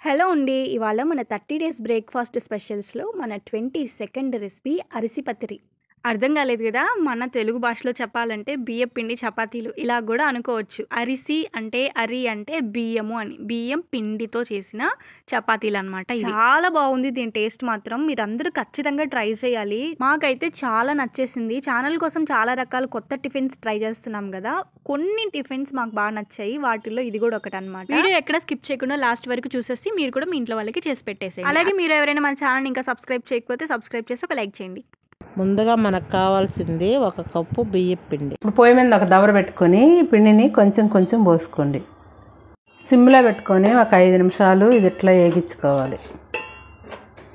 Hello అండి. ఇవాళ మన 30 డేస్ బ్రేక్‌ఫాస్ట్ స్పెషల్స్‌లో మన 22nd రెసిపీ అరిసి పతిరి. అర్థం కాలేదు కదా! మన తెలుగు భాషలో చెప్పాలంటే బియ్యపు పిండి చపాతీలు ఇలా గూడా అనుకోవచ్చు. అరిసి అంటే అరి అంటే బియ్యము అని. బియ్యం పిండితో చేసిన చపాతీలనమాట ఇవి. చాలా బాగుంది దీని టేస్ట్ మాత్రం. మీరందరూ ఖచ్చితంగా ట్రై చేయాలి. మాకైతే చాలా నచ్చేసింది. ఛానల్ కోసం చాలా రకాల కొత్త టిఫిన్స్ ట్రై చేస్తున్నాం కదా! కొన్ని టిఫిన్స్ మాకు బాగా నచ్చాయి. వాటిల్లో ఇది కూడా ఒకటనమాట. వీడియో ఎక్కడ స్కిప్ చేయకుండా లాస్ట్ వరకు చూసేసి మీరు కూడా మీ ఇంట్లో వాళ్ళకి చేసి పెట్టేసేయండి. అలాగే మీరు ఎవరైనా మన ఛానల్ ఇంకా సబ్స్క్రైబ్ చేయకపోతే సబ్స్క్రైబ్ చేసి ఒక లైక్ చేయండి. ముందుగా మనకు కావాల్సింది 1 కప్పు బియ్యం పిండి. ఇప్పుడు పొయ్యి మీద ఒక దవర పెట్టుకొని పిండిని కొంచెం కొంచెం పోసుకోండి. సిమ్లో పెట్టుకొని ఒక 5 నిమిషాలు ఇది ఇట్లా వేగించుకోవాలి.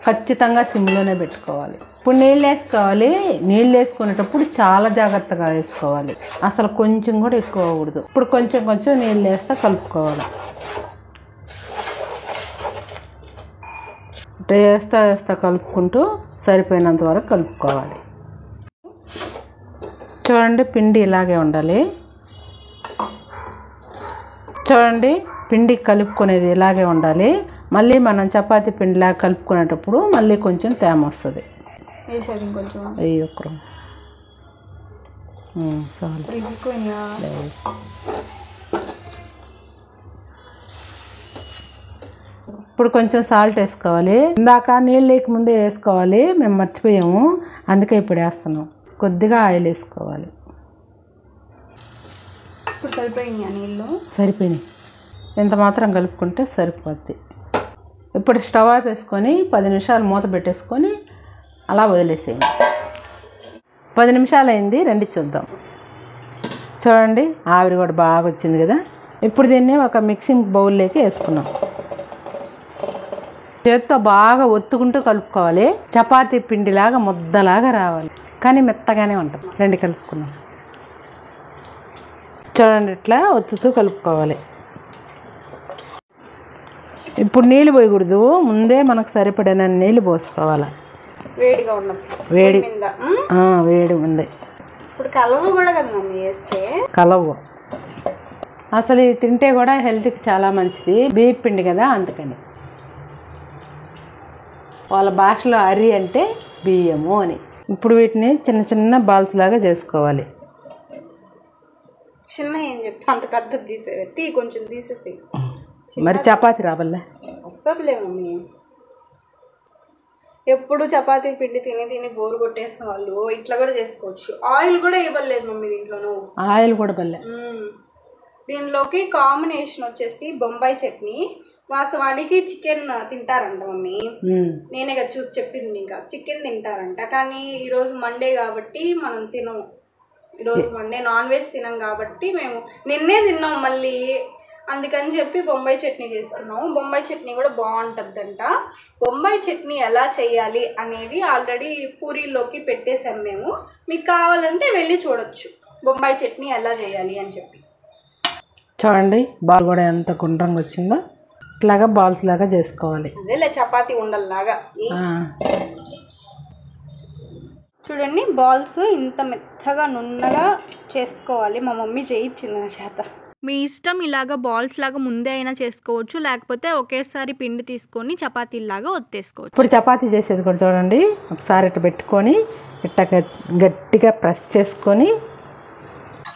ఖచ్చితంగా సిమ్లోనే పెట్టుకోవాలి. ఇప్పుడు నీళ్ళు వేసుకోవాలి. నీళ్ళు వేసుకునేటప్పుడు చాలా జాగ్రత్తగా వేసుకోవాలి. అసలు కొంచెం కూడా ఎక్కువ అవ్వకూడదు. ఇప్పుడు కొంచెం కొంచెం నీళ్ళు వేస్తే కలుపుకోవాలి. ఇట్లా వేస్తా కలుపుకుంటూ సరిపోయినంత వరకు కలుపుకోవాలి. చూడండి పిండి ఇలాగే ఉండాలి. చూడండి పిండి కలుపుకునేది ఇలాగే ఉండాలి. మళ్ళీ మనం చపాతీ పిండిలాగా కలుపుకునేటప్పుడు మళ్ళీ కొంచెం తేమ వస్తుంది. ఇప్పుడు కొంచెం సాల్ట్ వేసుకోవాలి. ఇందాక నీళ్ళు లేక ముందే వేసుకోవాలి, మేము మర్చిపోయాము, అందుకే ఇప్పుడు వేస్తున్నాం. కొద్దిగా ఆయిల్ వేసుకోవాలి. సరిపోయినాయి. ఇంత మాత్రం కలుపుకుంటే సరిపోద్ది. ఇప్పుడు స్టవ్ ఆఫ్ వేసుకొని 10 నిమిషాలు మూత పెట్టేసుకొని అలా వదిలేసేయండి. 10 నిమిషాలు అయింది, రండి చూద్దాం. చూడండి ఆవిరి కూడా బాగా వచ్చింది కదా. ఇప్పుడు దీన్ని ఒక మిక్సింగ్ బౌల్లోకి వేసుకున్నాం. చేత్తో బాగా ఒత్తుకుంటూ కలుపుకోవాలి. చపాతీ పిండిలాగా ముద్దలాగా రావాలి, కానీ మెత్తగానే ఉంటుంది. రండి కలుపుకున్నాం. చూడండి ఇట్లా ఒత్తుతూ కలుపుకోవాలి. ఇప్పుడు నీళ్ళు పోయకూడదు, ముందే మనకు సరిపడిన నీళ్ళు పోసుకోవాలి. వేడి ఉంది. కలవు అసలు ఇది తింటే కూడా హెల్త్కి చాలా మంచిది. బియ్యం పిండి కదా, అందుకని. వాళ్ళ భాషలో అరి అంటే బియ్యము అని. ఇప్పుడు వీటిని చిన్న చిన్న బాల్స్ లాగా చేసుకోవాలి. చిన్న ఏం చెప్తా, అంత పెద్దది తీసేది కొంచెం తీసేసి. మరి చపాతీ రాబల్లా వస్తుందిలే మమ్మీ. ఎప్పుడు చపాతీ పిండి తిని తిని బోరు కొట్టేసిన వాళ్ళు ఇట్లా కూడా చేసుకోవచ్చు. ఆయిల్ కూడా ఇవ్వలేదు మమ్మీ దీంట్లో. ఆయిల్ కూడా బల్లే. దీనిలోకి కాంబినేషన్ వచ్చేసి బొంబాయి చట్నీ. వాస్తవానికి చికెన్ తింటారంట మమ్మీ. నేనే కదా చూసి చెప్పింది. ఇంకా చికెన్ తింటారంట, కానీ ఈరోజు మండే కాబట్టి మనం తినము. ఈరోజు మండే నాన్ వెజ్ తినం కాబట్టి మేము నిన్నే తిన్నాం మళ్ళీ, అందుకని చెప్పి బొంబాయి చట్నీ చేసుకున్నాము. బొంబాయి చట్నీ కూడా బాగుంటుందంట. బొంబాయి చట్నీ ఎలా చేయాలి అనేది ఆల్రెడీ పూరీలోకి పెట్టేసాం మేము. మీకు కావాలంటే వెళ్ళి చూడొచ్చు బొంబాయి చట్నీ ఎలా చేయాలి అని చెప్పి. చూడండి బాల్ కూడా ఎంత గుండ్రంగా వచ్చిందో, ఇట్లాగా బాల్స్ లాగా చేసుకోవాలి. అదేలే చపాతీ ఉండల్లాగా. చూడండి బాల్స్ ఇంత మెత్తగా నున్నగా చేసుకోవాలి. మా మమ్మీ చేయించింది నా చేత. మీ ఇష్టం, ఇలాగా బాల్స్ లాగా ముందే అయినా చేసుకోవచ్చు, లేకపోతే ఒకేసారి పిండి తీసుకొని చపాతీలాగా ఒత్తేసుకోవచ్చు. ఇప్పుడు చపాతీ చేసేది కూడా చూడండి, ఒకసారి ఇట్లా పెట్టుకొని ఇట్లా గట్టిగా ప్రెస్ చేసుకొని.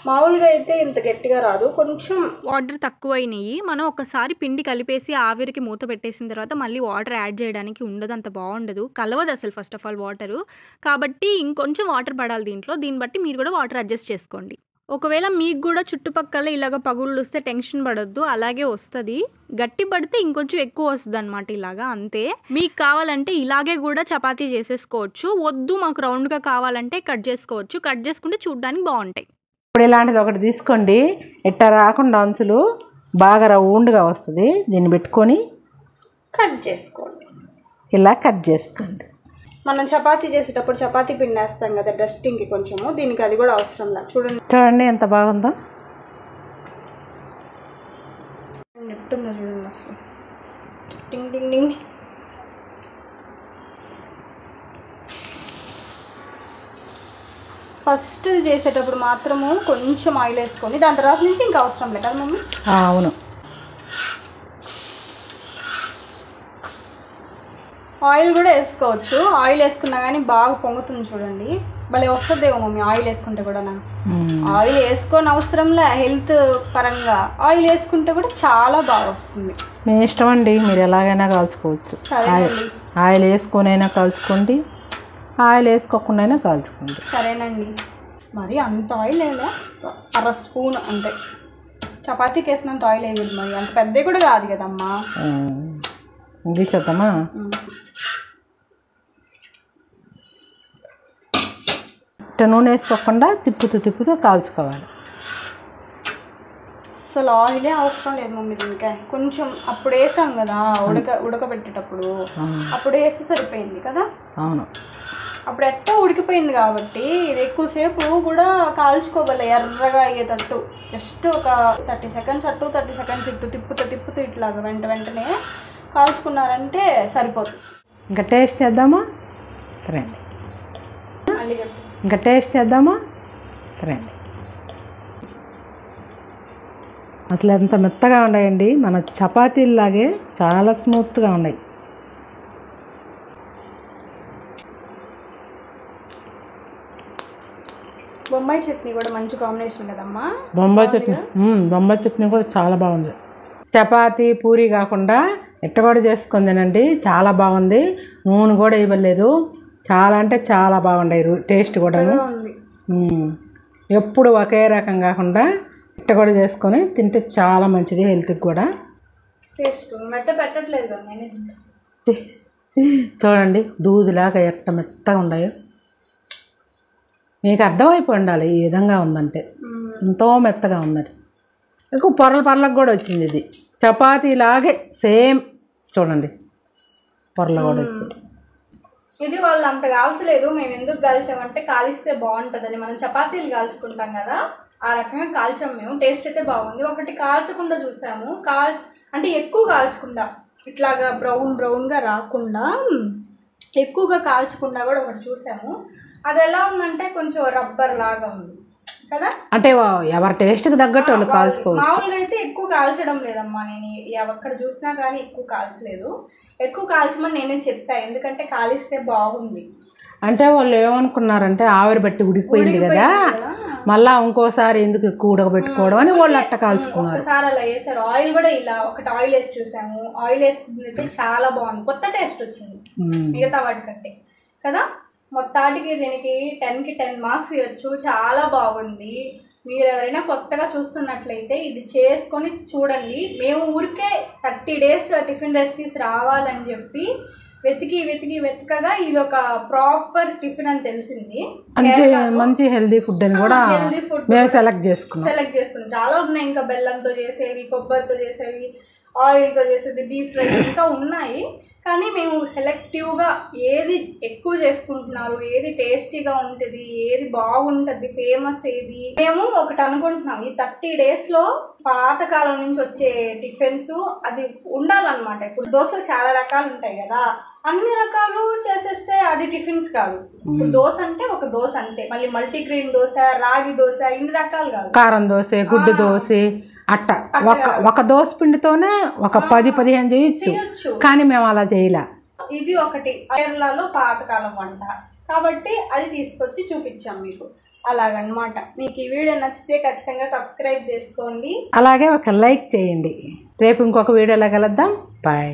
మామూలుగా అయితే ఇంత గట్టిగా రాదు, కొంచెం వాటర్ తక్కువైనాయి. మనం ఒకసారి పిండి కలిపేసి ఆవిరికి మూత పెట్టేసిన తర్వాత మళ్ళీ వాటర్ యాడ్ చేయడానికి ఉండదు, అంత బాగుండదు, కలవదు అసలు ఫస్ట్ ఆఫ్ ఆల్ వాటరు. కాబట్టి ఇంకొంచెం వాటర్ పడాలి దీంట్లో. దీన్ని బట్టి మీరు కూడా వాటర్ అడ్జస్ట్ చేసుకోండి. ఒకవేళ మీకు కూడా చుట్టుపక్కల ఇలాగ పగుళ్ళు వస్తే టెన్షన్ పడొద్దు, అలాగే వస్తుంది. గట్టి పడితే ఇంకొంచెం ఎక్కువ వస్తుంది అనమాట. ఇలాగా అంతే. మీకు కావాలంటే ఇలాగే కూడా చపాతీ చేసేసుకోవచ్చు. వద్దు మాకు రౌండ్గా కావాలంటే కట్ చేసుకోవచ్చు. కట్ చేసుకుంటే చూడడానికి బాగుంటాయి. ఇప్పుడు ఇలాంటిది ఒకటి తీసుకోండి. ఇట్లా రాకుండా అంచులు బాగా రౌండ్గా వస్తుంది. దీన్ని పెట్టుకొని కట్ చేసుకోండి. ఇలా కట్ చేసుకోండి. మనం చపాతీ చేసేటప్పుడు చపాతీ పిండి వేస్తాం కదా డస్టింగ్కి కొంచెము, దీనికి అది కూడా అవసరం లేదు. చూడండి ఎంత బాగుందో. నెట్టుందో చూడండి అసలు. టింగ్ టింగ్ టింగ్. ఫస్ట్ చేసేటప్పుడు మాత్రము కొంచెం ఆయిల్ వేసుకొని దాని తర్వాత నుంచి ఇంకా అవసరం లేదు కదా మమ్మీ. అవును. ఆయిల్ కూడా వేసుకోవచ్చు. ఆయిల్ వేసుకున్నా కానీ బాగా పొంగుతుంది చూడండి. భలే వస్తుందేమో మమ్మీ ఆయిల్ వేసుకుంటే కూడా. ఆయిల్ వేసుకోని అవసరంలే, హెల్త్ పరంగా ఆయిల్ వేసుకుంటే కూడా చాలా బాగా వస్తుంది. మీ ఇష్టం అండి, మీరు ఎలాగైనా కాల్చుకోవచ్చు. ఆయిల్ వేసుకొనైనా కాల్చుకోండి, ఆయిల్ వేసుకోకుండా కాల్చుకోండి. సరేనండి. మరి అంత ఆయిల్ వేయలే, 1/2 స్పూన్ అంతే. చపాతీకి వేసినంత ఆయిల్ వేయదు, మరి అంత పెద్ద కూడా కాదు కదమ్మా. ఇది చేద్దామా? నూనె వేసుకోకుండా తిప్పుతూ కాల్చుకోవాలి. అసలు ఆయిలే అవసరం లేదు మమ్మీ దీనికి. కొంచెం అప్పుడు వేసాం కదా ఉడకబెట్టేటప్పుడు, అప్పుడు వేస్తే సరిపోయింది కదా. అవును, అప్పుడు ఎట్టా ఉడికిపోయింది కాబట్టి ఇది ఎక్కువసేపు కూడా కాల్చుకోవాలి. ఎర్రగా అయ్యేటట్టు జస్ట్ ఒక 30 సెకండ్స్ అట్టు 30 సెకండ్స్ ఇట్టు తిప్పుతూ ఇట్లాగా వెంటనే కాల్చుకున్నారంటే సరిపోతుంది. ఇంకా టేస్ట్ చేద్దామా? రండి. మళ్ళీ ఇంకా టేస్ట్ చేద్దామా? రండి. అసలు ఎంత మెత్తగా ఉన్నాయండి, మన చపాతీలాగే చాలా స్మూత్గా ఉన్నాయి. బొంబాయి చట్నీ కూడా మంచి కాంబినేషన్ కదమ్మా. బొంబాయి చట్నీ కూడా చాలా బాగుంది. చపాతీ పూరి కాకుండా ఇట్ట కూడా చేసుకొని తినండి, చాలా బాగుంది. నూనె కూడా ఇవ్వలేదు, చాలా అంటే చాలా బాగుంటాయి. టేస్ట్ కూడా ఎప్పుడు ఒకే రకం కాకుండా ఇట్ట కూడా చేసుకొని తింటే చాలా మంచిది హెల్త్కి కూడా. టేస్ట్ పెట్టట్లేదు కదా. చూడండి దూదిలాగా ఎట్ట మెత్తగా ఉన్నాయో. మీకు అర్థమైపోయి ఉండాలి ఈ విధంగా ఉందంటే. ఎంతో మెత్తగా ఉన్నది. ఎక్కువ పొరలకు కూడా వచ్చింది. ఇది చపాతీలాగే సేమ్ చూడండి, పొరలు కూడా వచ్చింది. ఇది వాళ్ళు అంత కాల్చలేదు. మేము ఎందుకు కాల్చామంటే కాలిస్తే బాగుంటుందని. మనం చపాతీలు కాల్చుకుంటాం కదా, ఆ రకంగా కాల్చాం మేము. టేస్ట్ అయితే బాగుంది. ఒకటి కాల్చకుండా చూసాము, అంటే ఎక్కువ కాల్చకుండా, ఇట్లాగా బ్రౌన్గా రాకుండా ఎక్కువగా కాల్చకుండా కూడా ఒకటి చూసాము. అది ఎలా ఉందంటే కొంచెం రబ్బర్ లాగా ఉంది కదా. అంటే ఎవరి టేస్ట్కి తగ్గట్టు వాళ్ళు కాల్చుకోవచ్చు. మామూలుగా అయితే ఎక్కువ కాల్చడం లేదమ్మా. నేను ఎక్కడ చూసినా కానీ ఎక్కువ కాల్చలేదు. ఎక్కువ కాల్చమని నేనే చెప్పా, ఎందుకంటే కాలిస్తే బాగుంది. అంటే వాళ్ళు ఏమనుకున్నారంటే ఆవిరి బట్టి ఉడికిపోయింది కదా, మళ్ళా ఇంకోసారి ఎందుకు ఎక్కువ ఉడకబెట్టుకోవడం అని వాళ్ళు అట్ట కాల్చుకున్నారు. ఒకసారి అలా వేసారు. ఆయిల్ కూడా ఇలా ఒకటి ఆయిల్ వేసి చూసాము. ఆయిల్ వేస్తే చాలా బాగుంది, కొత్త టేస్ట్ వచ్చింది మిగతా వాటికంటే కదా. మొత్తానికి దీనికి 10కి 10 మార్క్స్ ఇవ్వచ్చు. చాలా బాగుంది. మీరు ఎవరైనా కొత్తగా చూస్తున్నట్లయితే ఇది చేసుకొని చూడండి. మేము ఊరికే 30 డేస్ టిఫిన్ రెసిపీస్ రావాలని చెప్పి వెతికగా ఇది ఒక ప్రాపర్ టిఫిన్ అని తెలిసింది. మంచి హెల్దీ ఫుడ్ అని కూడా మేము సెలెక్ట్ చేసుకున్నాం. చాలా ఉన్నాయి, ఇంకా బెల్లంతో చేసేవి, కొబ్బరితో చేసేవి, ఆయిల్తో చేసేది, డీప్ ఫ్రై ఇంకా ఉన్నాయి. కానీ మేము సెలెక్టివ్గా ఏది ఎక్కువ చేసుకుంటున్నారు, ఏది టేస్టీగా ఉంటుంది, ఏది బాగుంటుంది, ఫేమస్ ఏది, మేము ఒకటి అనుకుంటున్నాం. ఈ 30 డేస్లో పాతకాలం నుంచి వచ్చే టిఫిన్స్ అది ఉండాలన్నమాట. ఇప్పుడు దోశలు చాలా రకాలు ఉంటాయి కదా, అన్ని రకాలు చేసేస్తే అది టిఫిన్స్ కాదు. ఇప్పుడు దోశ అంటే ఒక దోశ అంతే. మళ్ళీ మల్టీగ్రెయిన్ దోశ, రాగి దోశ, ఇన్ని రకాలు కాదు. కారం దోశ, గుడ్డు దోశ అట్ట ఒక దోశ పిండితోనే ఒక 10-15 చేయొచ్చు. కానీ మేము అలా చేయలే. ఇది ఒకటి కేరళలో పాతకాలం వంట కాబట్టి అది తీసుకొచ్చి చూపించాం మీకు. అలాగనమాట. మీకు ఈ వీడియో నచ్చితే ఖచ్చితంగా సబ్స్క్రైబ్ చేసుకోండి, అలాగే ఒక లైక్ చేయండి. రేపు ఇంకొక వీడియోలో కలుద్దాం. బాయ్.